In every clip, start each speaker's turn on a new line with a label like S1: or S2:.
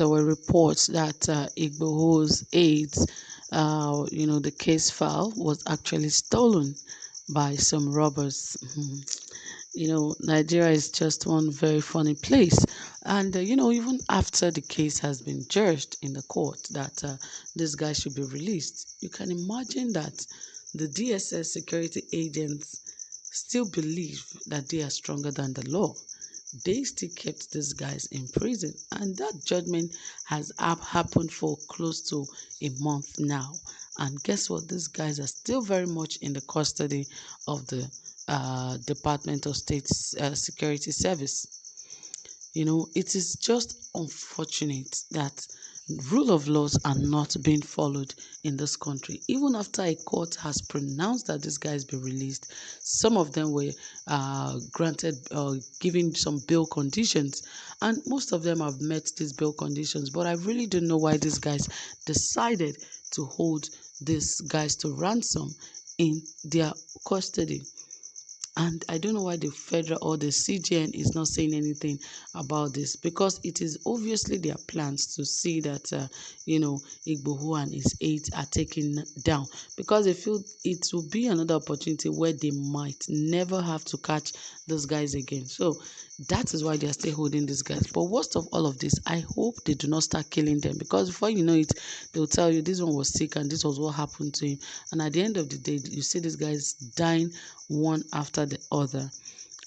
S1: there were reports that Igboho's aides, the case file was actually stolen by some robbers. Nigeria is just one very funny place. And, even after the case has been judged in the court that this guy should be released, you can imagine that the DSS security agents still believe that they are stronger than the law. They still kept these guys in prison, and that judgment has happened for close to a month now. And guess what? These guys are still very much in the custody of the Department of State Security Service. It is just unfortunate that rule of laws are not being followed in this country. Even after a court has pronounced that these guys be released, some of them were granted given some bail conditions, and most of them have met these bail conditions. But I really don't know why these guys decided to hold these guys to ransom in their custody. And I don't know why the federal or the CGN is not saying anything about this, because it is obviously their plans to see that, Igboho and his aides are taken down, because they feel it will be another opportunity where they might never have to catch those guys again. So that is why they are still holding these guys. But worst of all of this, I hope they do not start killing them, because before you know it, they'll tell you this one was sick and this was what happened to him. And at the end of the day, you see these guys dying one after the other.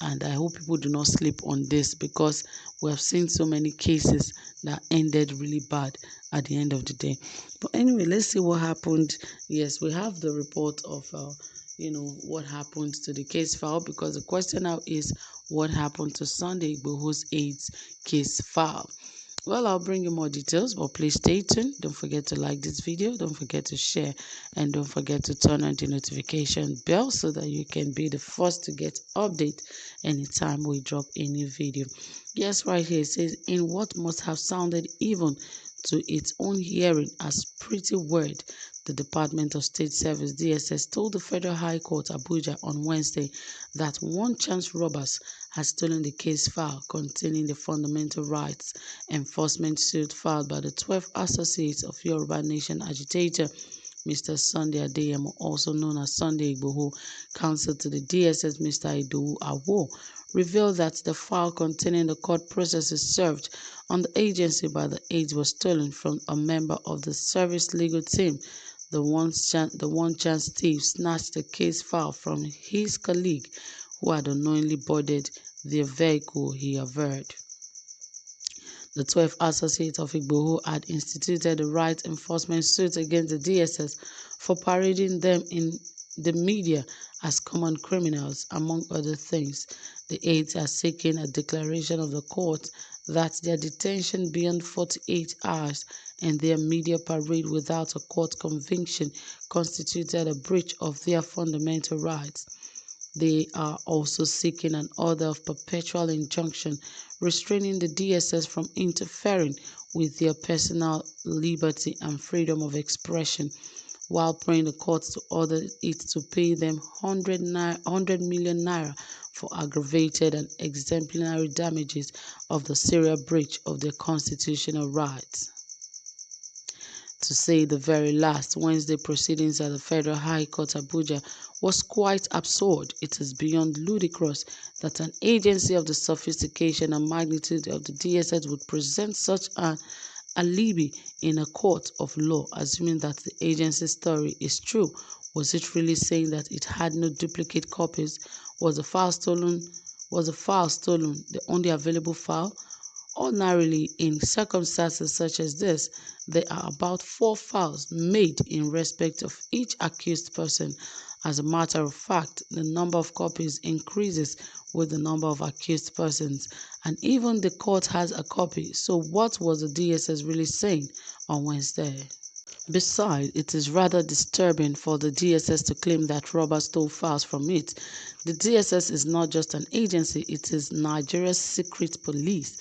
S1: And I hope people do not sleep on this, because we have seen so many cases that ended really bad at the end of the day. But anyway, let's see what happened. Yes, we have the report of what happened to the case file, because the question now is what happened to Sunday Igboho's aides case file. Well, I'll bring you more details, but please stay tuned. Don't forget to like this video, don't forget to share, and don't forget to turn on the notification bell so that you can be the first to get update anytime we drop a new video. Yes, right here it says, in what must have sounded even to its own hearing as pretty word, the Department of State Service DSS told the Federal High Court Abuja on Wednesday that one chance robbers has stolen the case file containing the fundamental rights enforcement suit filed by the 12 associates of Yoruba Nation agitator Mr. Sunday Adeyemo, also known as Sunday Igboho. Counsel to the DSS, Mr. Idowu Awo, revealed that the file containing the court processes served on the agency by the aides was stolen from a member of the service legal team. The one chance thief snatched the case file from his colleague who had unknowingly boarded their vehicle, he averred. The 12 associates of Igboho had instituted a rights enforcement suit against the DSS for parading them in the media as common criminals, among other things. The aides are seeking a declaration of the court that their detention beyond 48 hours and their media parade without a court conviction constituted a breach of their fundamental rights. They are also seeking an order of perpetual injunction restraining the DSS from interfering with their personal liberty and freedom of expression, while praying the courts to order it to pay them 100 million naira for aggravated and exemplary damages of the serious breach of their constitutional rights. To say the very last, Wednesday proceedings at the Federal High Court Abuja was quite absurd. It is beyond ludicrous that an agency of the sophistication and magnitude of the DSS would present such an alibi in a court of law, assuming that the agency's story is true. Was it really saying that it had no duplicate copies? Was the file stolen the only available file? Ordinarily, in circumstances such as this, there are about 4 files made in respect of each accused person. As a matter of fact, the number of copies increases with the number of accused persons, and even the court has a copy. So what was the DSS really saying on Wednesday? Besides, it is rather disturbing for the DSS to claim that robbers stole files from it. The DSS is not just an agency, it is Nigeria's secret police.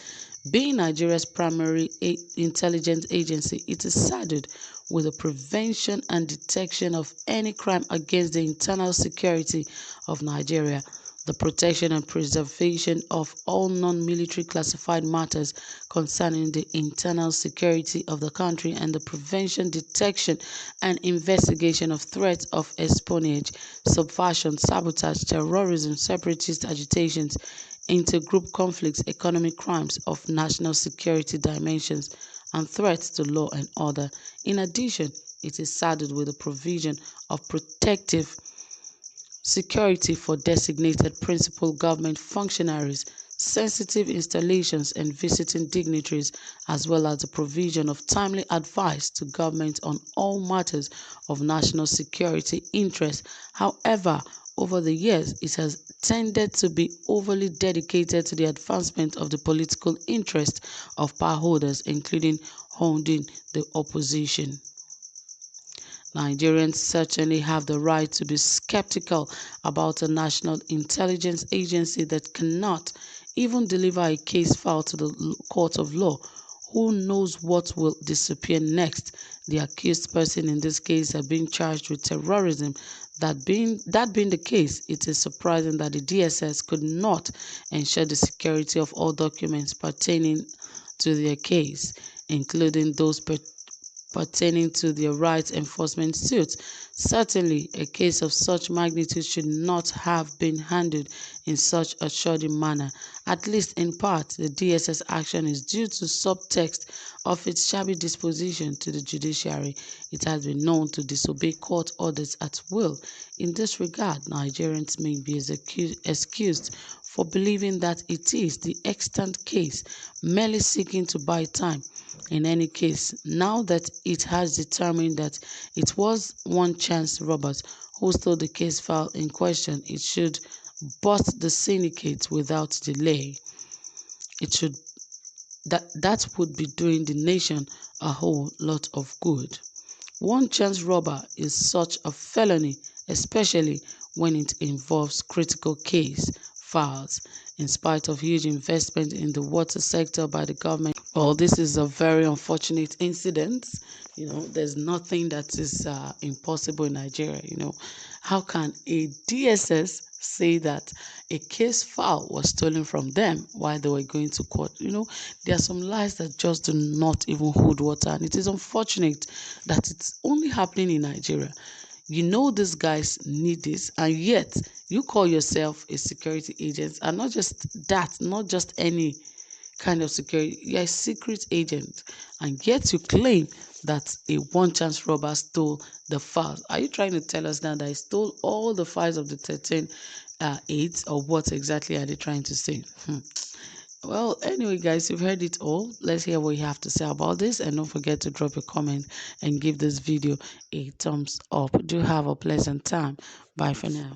S1: Being Nigeria's primary intelligence agency, it is saddled with the prevention and detection of any crime against the internal security of Nigeria. the protection and preservation of all non-military classified matters concerning the internal security of the country, and the prevention, detection, and investigation of threats of espionage, subversion, sabotage, terrorism, separatist agitations, intergroup conflicts, economic crimes of national security dimensions, and threats to law and order. In addition, it is saddled with the provision of protective security for designated principal government functionaries, sensitive installations, and visiting dignitaries, as well as the provision of timely advice to government on all matters of national security interest. However, over the years, it has tended to be overly dedicated to the advancement of the political interest of power holders, including holding the opposition. Nigerians certainly have the right to be skeptical about a national intelligence agency that cannot even deliver a case file to the court of law. Who knows what will disappear next? The accused person in this case are being charged with terrorism. That being the case, it is surprising that the DSS could not ensure the security of all documents pertaining to their case, including those pertaining to their rights enforcement suits. Certainly, a case of such magnitude should not have been handled in such a shoddy manner. At least in part, the DSS action is due to subtext of its shabby disposition to the judiciary. It has been known to disobey court orders at will. In this regard, Nigerians may be excused for believing that it is the extant case, merely seeking to buy time. In any case, now that it has determined that it was one Chance Roberts who stole the case file in question, it should bust the syndicate without delay. It should that would be doing the nation a whole lot of good. One chance robber is such a felony, especially when it involves critical case files. In spite of huge investment in the water sector by the government, well, this is a very unfortunate incident. There's nothing that is impossible in Nigeria. How can a DSS say that a case file was stolen from them while they were going to court? There are some lies that just do not even hold water, and it is unfortunate that it's only happening in Nigeria. These guys need this, and yet you call yourself a security agent, and not just that, not just any kind of security. You're a secret agent, and yet you claim that a one chance robber stole the files. Are you trying to tell us now that he stole all the files of the 13 aides, or what exactly are they trying to say? Well, anyway, guys, you've heard it all. Let's hear what you have to say about this, and don't forget to drop a comment and give this video a thumbs up. Do have a pleasant time. Bye for now.